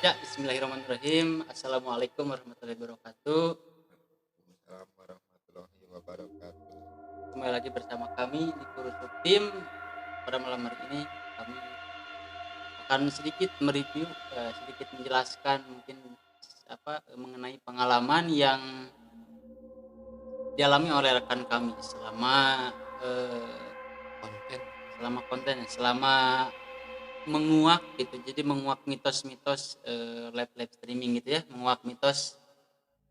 Ya, bismillahirrahmanirrahim. Assalamualaikum warahmatullahi wabarakatuh. Waalaikumsalam warahmatullahi wabarakatuh. Kembali lagi bersama kami di Kurusuk Tim. Pada malam hari ini kami akan sedikit mereview, sedikit menjelaskan mungkin mengenai pengalaman yang dialami oleh rekan kami selama selama menguak gitu. Jadi menguak mitos-mitos live streaming gitu ya, menguak mitos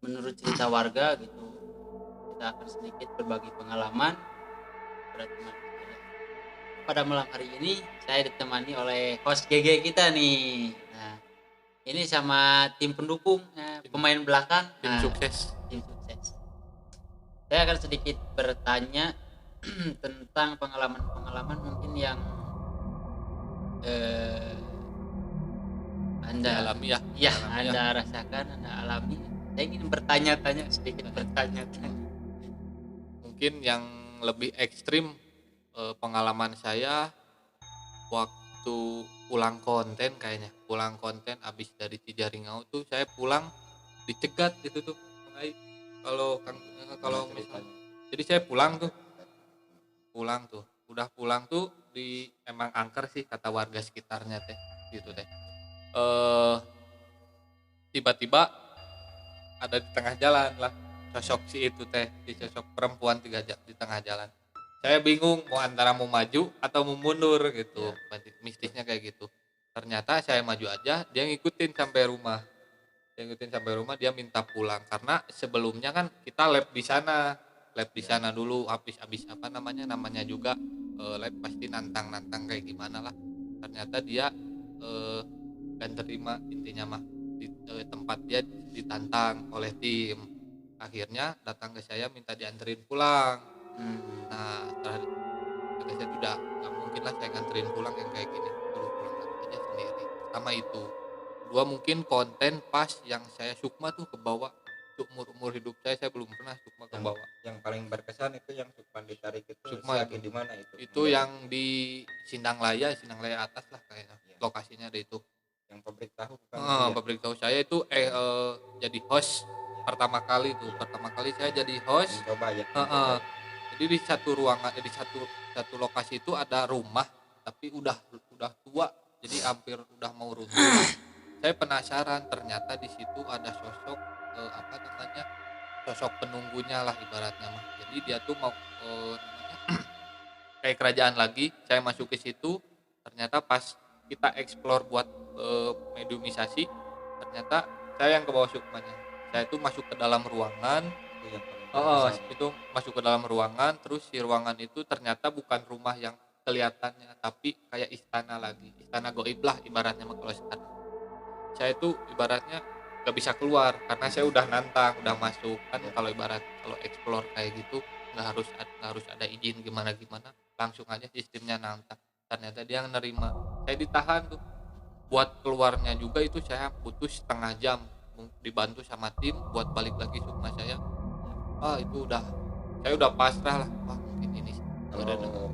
menurut cerita warga gitu. Kita akan sedikit berbagi pengalaman pada teman saya. Pada malam hari ini saya ditemani oleh host GG kita nih. Nah, ini sama tim pendukung, pemain belakang, Tim sukses. Tim sukses. Saya akan sedikit bertanya tentang pengalaman-pengalaman mungkin yang Anda alami ya. Ya, Anda rasakan, Anda alami. Saya ingin bertanya-tanya sedikit bertanya-tanya. Mungkin yang lebih ekstrim pengalaman saya waktu pulang konten kayaknya. Pulang konten abis dari Cijaringau tuh saya pulang dicegat itu tuh. Kalau misalnya. Jadi saya pulang tuh. Udah pulang tuh di emang angker sih kata warga sekitarnya teh gitu teh. Tiba-tiba ada di tengah jalan lah sosok si itu teh, si sosok perempuan di tengah jalan. Saya bingung mau antara mau maju atau mau mundur gitu. Mistisnya kayak gitu. Ternyata saya maju aja, dia ngikutin sampai rumah. Dia minta pulang karena sebelumnya kan kita lab di sana. Lab di sana dulu habis namanya juga lab pasti nantang kayak gimana lah. Ternyata dia dan terima intinya mah di tempat dia ditantang oleh tim. Akhirnya datang ke saya minta dianterin pulang. Nah kata saya udah nggak mungkin lah saya nganterin pulang yang kayak gini, suruh pulang aja sendiri. Pertama itu. Kedua mungkin konten pas yang saya sukma tuh ke bawah. Umur hidup saya belum pernah sukma ke bawah. Yang paling berkesan itu yang sukma ditarik itu sukma lagi di mana itu? Itu yang di Sindang Laya atas lah kayaknya. Ya. Lokasinya ada itu. Yang pabrik tahu bukan? Pabrik tahu saya itu jadi host pertama kali tuh. Pertama kali saya jadi host. Coba ya. Jadi di satu ruangan di satu lokasi itu ada rumah tapi udah tua. Jadi hampir udah mau runtuh. Saya penasaran ternyata di situ ada sosok sosok penunggunya lah ibaratnya mah. Jadi dia tuh mau kayak kerajaan lagi. Saya masuk ke situ, ternyata pas kita explore buat mediumisasi, ternyata saya yang ke bawah sukmanya. Saya tuh masuk ke dalam ruangan. Itu masuk ke dalam ruangan, terus si ruangan itu ternyata bukan rumah yang kelihatannya, tapi kayak istana lagi, istana goib lah ibaratnya mah kalau sekarang. Saya itu ibaratnya gak bisa keluar karena saya udah nantang, udah masuk kan. Kalau explore kayak gitu nggak harus ada izin gimana langsung aja sistemnya nantang. Ternyata dia nerima saya ditahan tuh. Buat keluarnya juga itu saya butuh setengah jam, dibantu sama tim buat balik lagi sukma saya. Itu saya udah pasrah lah. Mungkin ini kalau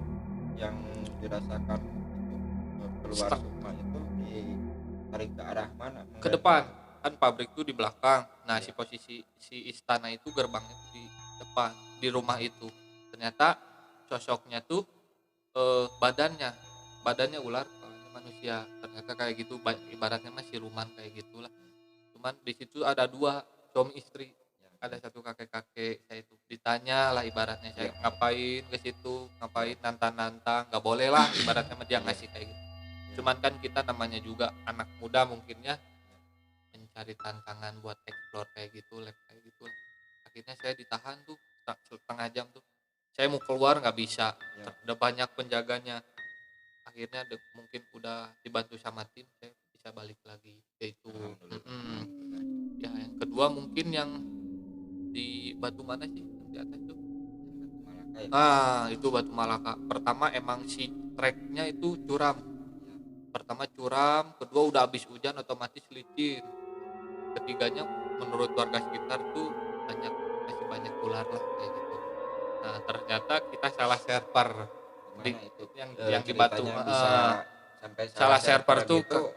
yang dirasakan itu keluar sukma itu ditarik ke arah mana? Ke depan, kan pabrik itu di belakang. Nah, si posisi si istana itu gerbangnya itu di depan, di rumah itu. Ternyata sosoknya tuh badannya ular, kepalanya manusia. Ternyata kayak gitu, ibaratnya mah siluman kayak gitulah. Cuman di situ ada dua suami istri. Ada satu kakek-kakek, saya itu ditanya lah ibaratnya saya ngapain ke situ, ngapain nantang, nggak boleh lah ibaratnya mah dia ngasih kayak gitu. Cuman kan kita namanya juga anak muda mungkinnya mencari tantangan buat explore kayak gitu, lab kayak gitu. Akhirnya saya ditahan tuh setengah jam tuh. Saya mau keluar nggak bisa, udah banyak penjaganya. Akhirnya mungkin udah dibantu sama tim, saya bisa balik lagi. Yaitu ya yang kedua mungkin yang di Batu mana sih di atas tuh? Nah itu Batu Malaka. Pertama emang si treknya itu curam. Kedua udah habis hujan otomatis licin. Ketiganya menurut warga sekitar tuh masih banyak ular lah kayak gitu. Nah ternyata kita salah server itu yang di Batu bisa sampai salah server tuh gitu,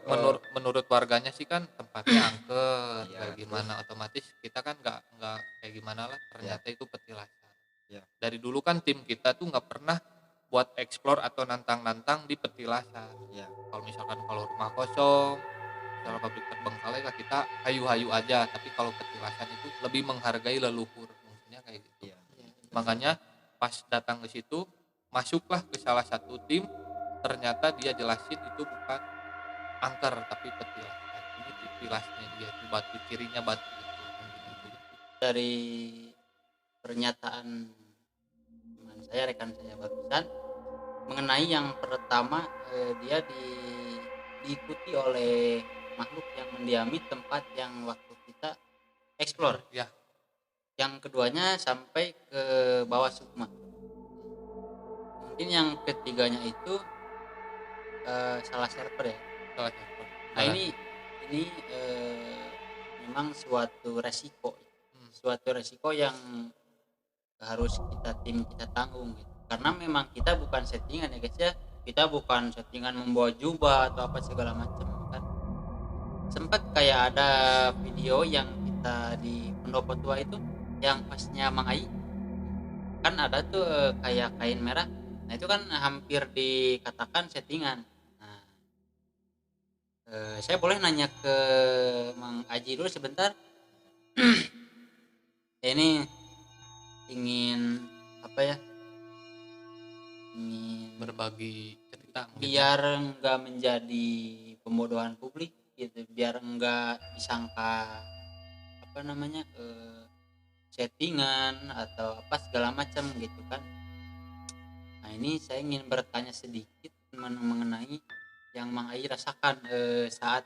menurut warganya sih kan tempatnya angker Iya, kayak gimana, otomatis kita kan nggak kayak gimana lah, ternyata itu petilasan. Iya. Dari dulu kan tim kita tuh nggak pernah buat explore atau nantang-nantang di petilasan. Iya. Kalau rumah kosong, misalnya pabrik terbengkalai lah, kita hayu-hayu aja, tapi kalau petilasan itu lebih menghargai leluhur, maksudnya kayak gitu. Iya. Makanya pas datang ke situ, masuklah ke salah satu tim, ternyata dia jelasin itu bukan angker tapi petilasan. Ini petilasnya dia, di batu kirinya batu itu. Dari pernyataan teman saya, rekan saya barusan, mengenai yang pertama, dia diikuti oleh makhluk yang mendiami tempat yang waktu kita explore. Ya. Yang keduanya sampai ke bawah sukma. Mungkin yang ketiganya itu salah server ya. Salah server. Nah ini memang suatu resiko yang harus tim kita tanggung gitu. Karena memang kita bukan settingan ya guys ya, kita bukan settingan membawa jubah atau apa segala macam kan. Sempat kayak ada video yang kita di pendopo tua itu yang pasnya Mang Ai kan ada tuh kayak kain merah, nah itu kan hampir dikatakan settingan. Nah, saya boleh nanya ke Mang Aji dulu sebentar. Ini ingin apa ya, ingin berbagi cerita biar enggak menjadi pembodohan publik gitu, biar enggak disangka apa namanya settingan atau apa segala macam gitu kan. Nah ini saya ingin bertanya sedikit mengenai yang Mang Ai rasakan saat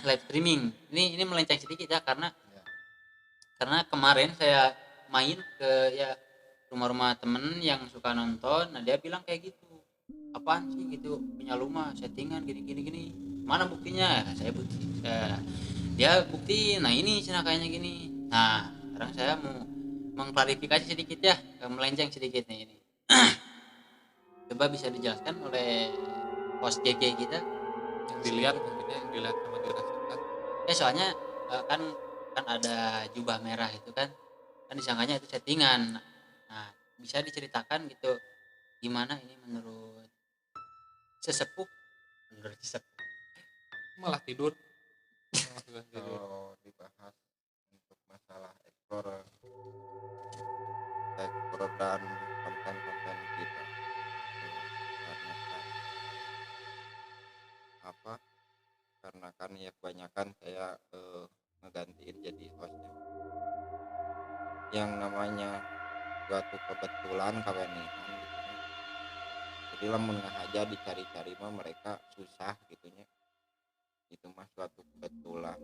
live streaming. Ini melenceng sedikit ya, karena kemarin saya main ke ya rumah-rumah temen yang suka nonton. Nah dia bilang kayak gitu, apaan sih gitu punya rumah settingan gini, mana buktinya? Saya bukti, dia bukti. Nah ini cina kayaknya gini. Nah sekarang saya mau mengklarifikasi sedikit ya, melenceng sedikit nih ini. Coba bisa dijelaskan oleh host GG kita yang dilihat, mungkinnya yang dilihat sama dirasakan. Soalnya kan ada jubah merah itu kan disangkanya itu settingan. Nah bisa diceritakan gitu gimana ini menurut sesepuh, Malah tidur. Kalau dibahas untuk masalah explore dan konten-konten kita, karena kan ya kebanyakan saya ngegantiin jadi hostnya. Yang namanya suatu kebetulan kawenihan gitu. Jadi lamun aja dicari-cari mah mereka susah gitunya. Itu mah suatu kebetulan.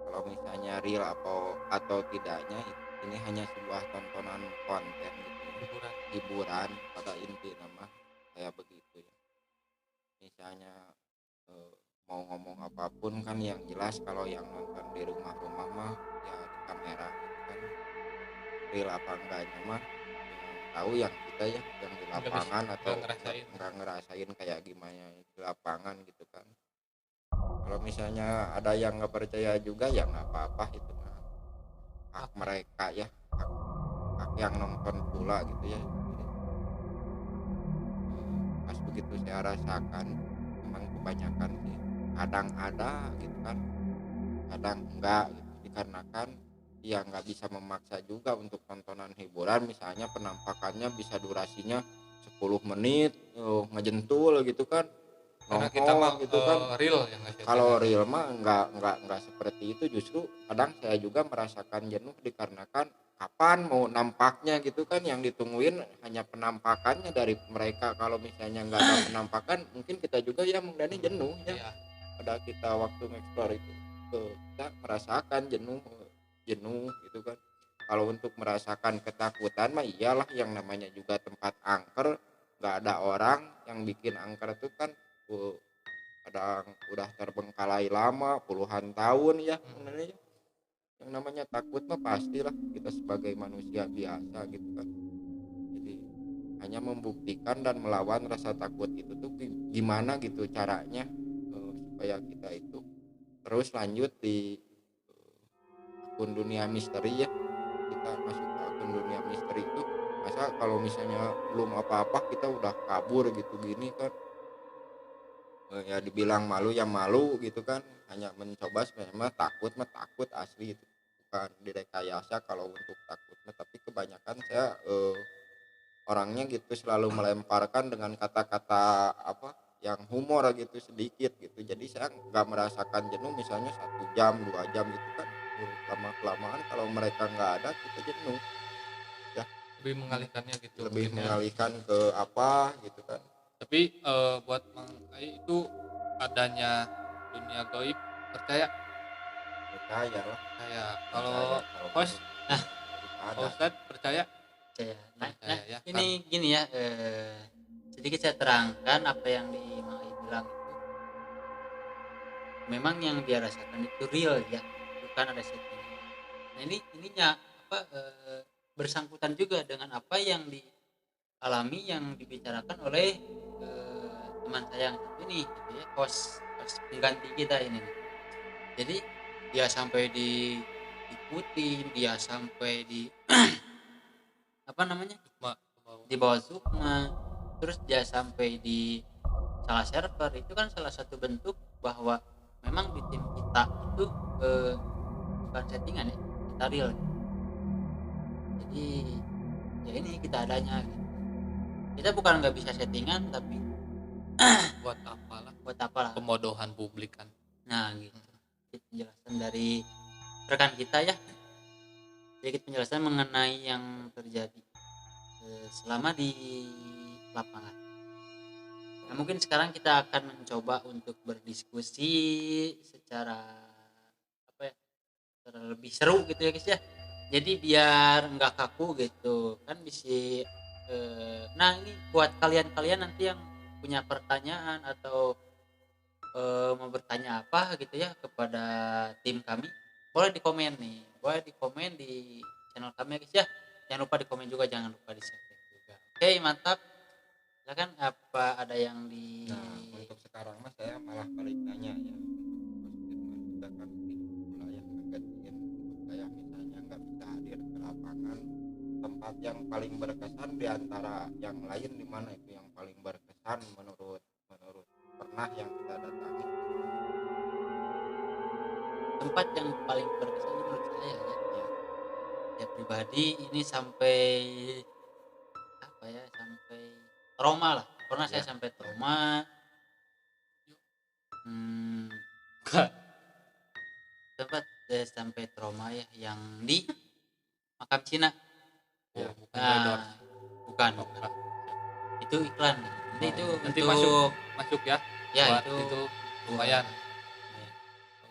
Kalau misalnya real atau tidaknya, ini hanya sebuah tontonan konten gitu, hiburan pada inti nama kayak begitu ya. Misalnya mau ngomong apapun kan yang jelas kalau yang nonton di rumah-rumah mah ya di kamera gitu kan, real apa enggaknya mah tahu yang kita ya yang di lapangan atau nggak ngerasain kayak gimana di lapangan gitu kan. Kalau misalnya ada yang nggak percaya juga ya nggak apa-apa, itu mah hak mereka ya, hak yang nonton pula gitu ya. Pas begitu saya rasakan memang kebanyakan sih kadang ada gitu kan, kadang enggak gitu. Dikarenakan ya nggak bisa memaksa juga untuk tontonan hiburan, misalnya penampakannya bisa durasinya 10 menit ngejentul gitu kan, karena kita mah gitu kan real ya. Kalau real mah enggak seperti itu. Justru kadang saya juga merasakan jenuh dikarenakan kapan mau nampaknya gitu kan, yang ditungguin hanya penampakannya dari mereka. Kalau misalnya nggak ada penampakan mungkin kita juga ya mengenai jenuh ya. Iya. Pada kita waktu nge-explore itu kita merasakan jenuh gitu kan. Kalau untuk merasakan ketakutan mah iyalah, yang namanya juga tempat angker, nggak ada orang yang bikin angker itu kan kadang udah terbengkalai lama puluhan tahun ya. Yang namanya takut mah pastilah kita sebagai manusia biasa gitu kan. Jadi hanya membuktikan dan melawan rasa takut itu tuh gimana gitu caranya, supaya kita itu terus lanjut di akun dunia misteri ya. Kita masuk ke akun dunia misteri itu, masa kalau misalnya belum apa-apa kita udah kabur gitu gini kan, ya dibilang malu ya malu gitu kan, hanya mencoba sebenarnya mah takut asli itu, bukan direkayasa kalau untuk takut mah. Tapi kebanyakan saya orangnya gitu selalu melemparkan dengan kata-kata apa yang humor gitu sedikit gitu, jadi saya nggak merasakan jenuh misalnya 1 jam 2 jam gitu kan. Lama kelamaan kalau mereka nggak ada kita jenuh ya, lebih mengalihkannya gitu lebih mungkin ya. mengalihkan ke apa gitu kan. Tapi buat Mang Ai itu adanya dunia gaib percaya? Percaya lah, Saya kalau percaya kalau host, menurut Nah, ada. Pak Ustadz percaya? saya Percaya ya, ini gini ya, sedikit saya terangkan apa yang di Mang Ai bilang itu memang yang dia rasakan itu real ya, bukan ada settingan. Nah ininya apa, bersangkutan juga dengan apa yang dialami yang dibicarakan oleh teman saya yang satu ini gitu ya, host pengganti kita ini nih. Jadi dia sampai diikutin, dia sampai di apa namanya, Cuma di bawah Sukma, terus dia sampai di salah server. Itu kan salah satu bentuk bahwa memang di tim kita itu bukan settingan ya, kita real. Jadi ya ini kita adanya gitu. Kita bukan nggak bisa settingan, tapi buat apalah, buat apa lah. pemodohan publik kan. Nah gitu. Sedikit penjelasan dari rekan kita ya, sedikit penjelasan mengenai yang terjadi selama di lapangan. Nah mungkin sekarang kita akan mencoba untuk berdiskusi secara apa ya, secara lebih seru gitu ya guys ya. Jadi biar nggak kaku gitu kan bisa. Nah ini buat kalian-kalian nanti yang punya pertanyaan atau mau bertanya apa gitu ya kepada tim kami, boleh di komen nih, boleh di komen di channel kami ya guys ya. Jangan lupa di komen juga, jangan lupa di subscribe juga. Oke mantap, silakan apa ada yang di Nah untuk sekarang mas saya malah balik nanya ya, juga kan mulai yang ngegantiin untuk kayak misalnya nggak bisa hadir ke lapangan, tempat yang paling berkesan di antara yang lain di mana itu yang paling berkesan menurut menurut pernah yang kita datangi. tempat yang paling berkesan menurut saya ya, Ya, ya pribadi ini sampai apa ya, sampai trauma lah, pernah saya ya, sampai trauma. Bukan. Tempat saya sampai trauma ya yang di makam Cina. Oh, ya. bukan Red Doors. Bukan, Oh, bukan. bukan. Itu iklan. Nanti itu Nanti untuk masuk ya. ya Buat itu lumayan ya,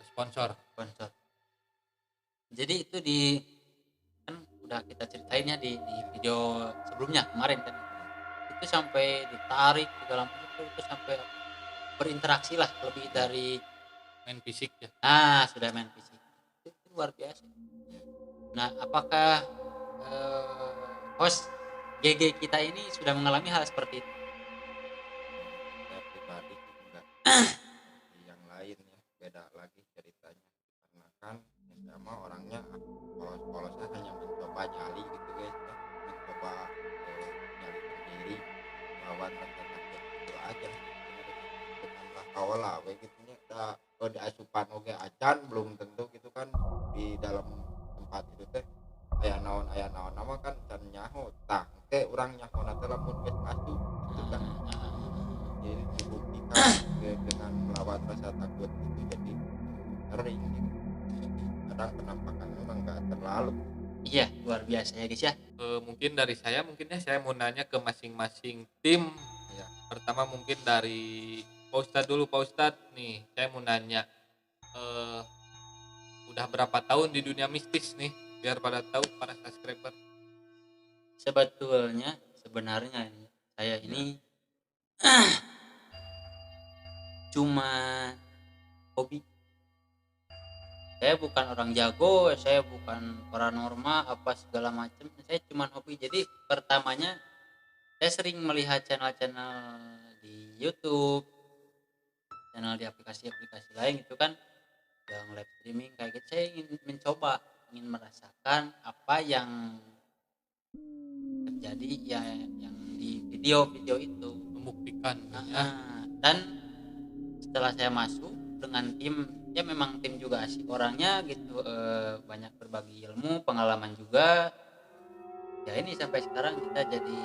sponsor. sponsor. Jadi itu kan udah kita ceritain ya di video sebelumnya kemarin kan. Itu sampai ditarik segala macam, itu sampai berinteraksi lah lebih dari Main fisik ya. sudah main fisik. Itu luar biasa. Nah, apakah host GG kita ini sudah mengalami hal seperti itu? Saya pribadi sih enggak. Di yang lain ya beda lagi ceritanya, karena kan ya saya mah orangnya polos-polosnya hanya mencoba nyali gitu guys ya, mencoba nyali sendiri melawan rasa takut itu aja dengan lah we gitu nya di asupan oge acan belum tentu gitu kan di dalam tempat itu teh aya naon nama kan can nyaho tah teh urang nyaho na teh lamun geus asup gitu kan. Jadi dibuktikan dengan melawan rasa takut itu jadi sering gitu. Kadang penampakan memang nggak terlalu. Iya, luar biasa ya guys ya. Mungkin dari saya saya mau nanya ke masing-masing tim. Ya. Pertama mungkin dari Pak Ustadz dulu. Pak Ustadz nih, saya mau nanya udah berapa tahun di dunia mistis nih, biar pada tahu para subscriber. Sebenarnya ini, saya ini cuma hobi. Saya bukan orang jago, saya bukan paranormal apa segala macam. Saya cuma hobi. Jadi pertamanya Saya sering melihat channel-channel di YouTube, channel di aplikasi-aplikasi lain itu kan yang live streaming kayak gitu. Saya ingin mencoba, ingin merasakan apa yang terjadi ya yang di video-video itu. Membuktikan ya. Dan setelah saya masuk dengan tim, ya memang tim juga asik orangnya gitu, banyak berbagi ilmu, pengalaman juga. Ya ini sampai sekarang kita jadi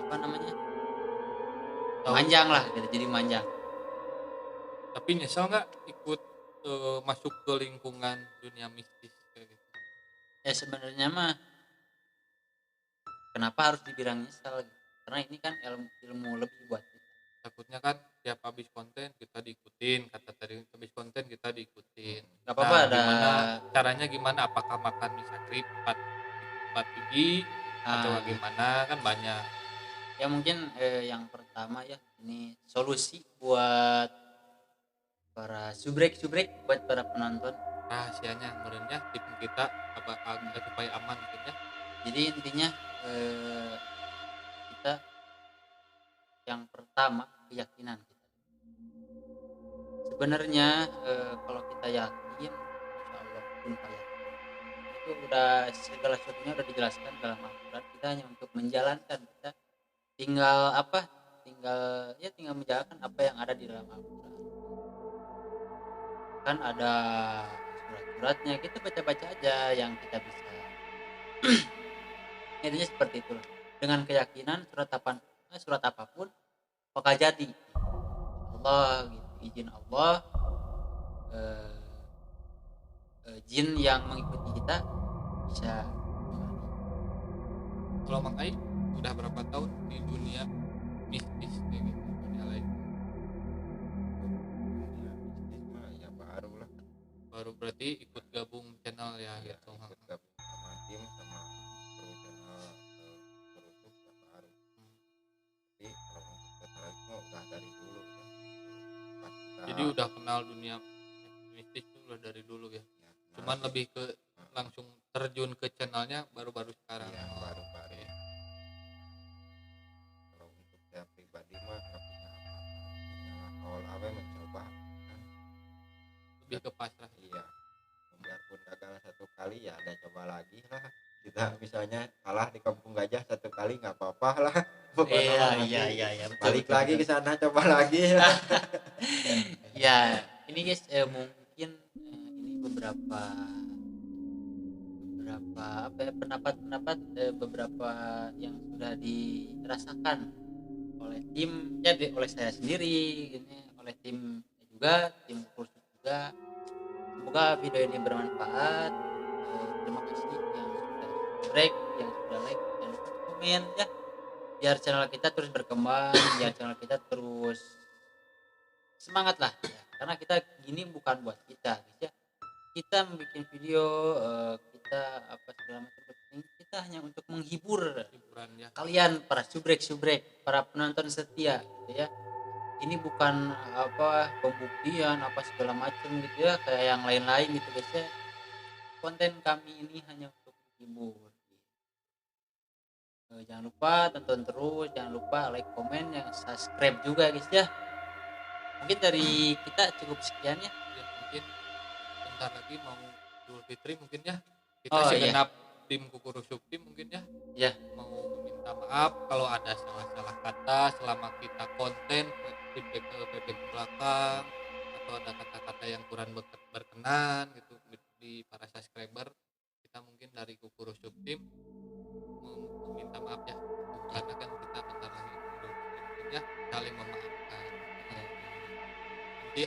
apa namanya? Tahu. Manjang lah, gitu, jadi manjang. Tapi nyesel nggak ikut masuk ke lingkungan dunia mistis kayak gitu? Ya sebenarnya mah kenapa harus dibilang nyesal gitu? Karena ini kan ilmu lebih buat kita. Takutnya kan tiap habis konten kita diikutin, kata tadi habis konten kita diikutin. Gak apa-apa ada gimana caranya, gimana apakah makan bisa grip 4 biji atau gimana, kan banyak. Ya mungkin yang pertama ya, ini solusi buat para subrek buat para penonton. Rahasianya menurutnya tim kita agar supaya aman gitu ya. Jadi intinya kita yang pertama keyakinan kita. Sebenarnya kalau kita yakin, insya Allah pun yakin. Itu udah segala sesuatunya udah dijelaskan dalam Al-Quran. Kita hanya untuk menjalankan, kita tinggal menjalankan apa yang ada di dalam Al-Quran. Kan ada surat-suratnya, kita baca-baca aja yang kita bisa. Intinya seperti itu. Dengan keyakinan surat apapun bakal jadi. Allah gitu, izin Allah, jin yang mengikuti kita bisa kembali. Kalau Mang Ai udah berapa tahun di dunia mistis kayak gitu, dunia lain? Ya, bisnis mah ya baru lah. Baru berarti ikut gabung channel ya, Ya, gitu. ikut gabung sama tim sama kru channel Kurusuk ya baru. Jadi kalau untuk channel itu mah udah dari dulu kan. Pas kita, Jadi udah kenal dunia mistis tuh udah dari dulu ya. ya, Cuman lebih ke langsung terjun ke channelnya baru-baru sekarang. ya, baru-baru. Kalau untuk saya pribadi mah nggak punya apa-apa. Awal-awal mencoba kan. Lebih ke pasrah. Iya. Biarpun gagal satu kali ya ada coba lagi lah. Kita misalnya kalah di Kampung Gajah satu kali nggak apa-apa lah. Pokoknya Iya, betul, balik betul, lagi betul. ke sana coba lagi. Ya ini guys, mungkin ini beberapa apa ya, pendapat beberapa yang sudah dirasakan oleh tim, ya oleh saya sendiri ini, oleh tim juga, tim kursus juga. Semoga video ini bermanfaat. Terima kasih yang sudah subscribe, yang sudah like, dan komen ya, biar channel kita terus berkembang, biar channel kita terus semangat lah ya. Karena kita gini bukan buat kita guys ya, kita membuat video, kita apa segala macam penting, kita hanya untuk menghibur Hiburan ya. kalian para subrek, para penonton setia gitu ya. Ini bukan apa pembuktian apa segala macam gitu ya kayak yang lain-lain gitu guys ya. Konten kami ini hanya untuk menghibur. Jangan lupa tonton terus, jangan lupa like, komen, yang subscribe juga guys ya. Mungkin dari kita cukup sekian ya. Ya mungkin bentar lagi mau Idul Fitri mungkin ya. Kita Oh, segenap tim Kukurusuk tim mungkin ya. Ya. Mau minta maaf kalau ada salah-salah kata selama kita konten feedback ke belakang, atau ada kata-kata yang kurang berkenan gitu di para subscriber. Kita mungkin dari Kukurusuk tim meminta maaf ya, karena kan kita bentar lagi Idul Fitri mungkin ya, saling memaafkan. Nanti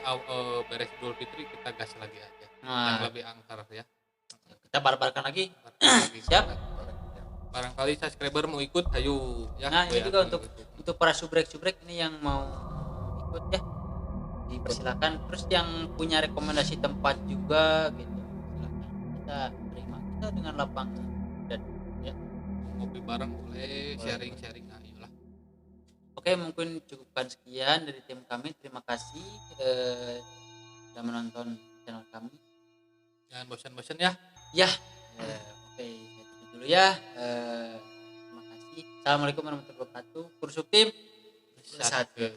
beres Idul Fitri kita gas lagi aja yang lebih angker ya. Kita barbarkan lagi. Lagi. Siap. Barangkali subscriber mau ikut, ayo ya. Nah ini juga untuk para subrek ini yang mau ikut ya, dipersilakan. Terus yang punya rekomendasi tempat juga gitu, silakan, kita terima, kita dengan lapang dan ya. Ngopi bareng boleh, sharing ayolah. Oke, mungkin cukupkan sekian dari tim kami. Terima kasih sudah menonton channel kami. Jangan bosan-bosan ya. Ya, oke, saya tutup dulu ya. Terima kasih Assalamualaikum warahmatullahi wabarakatuh. Kursuktim Satu.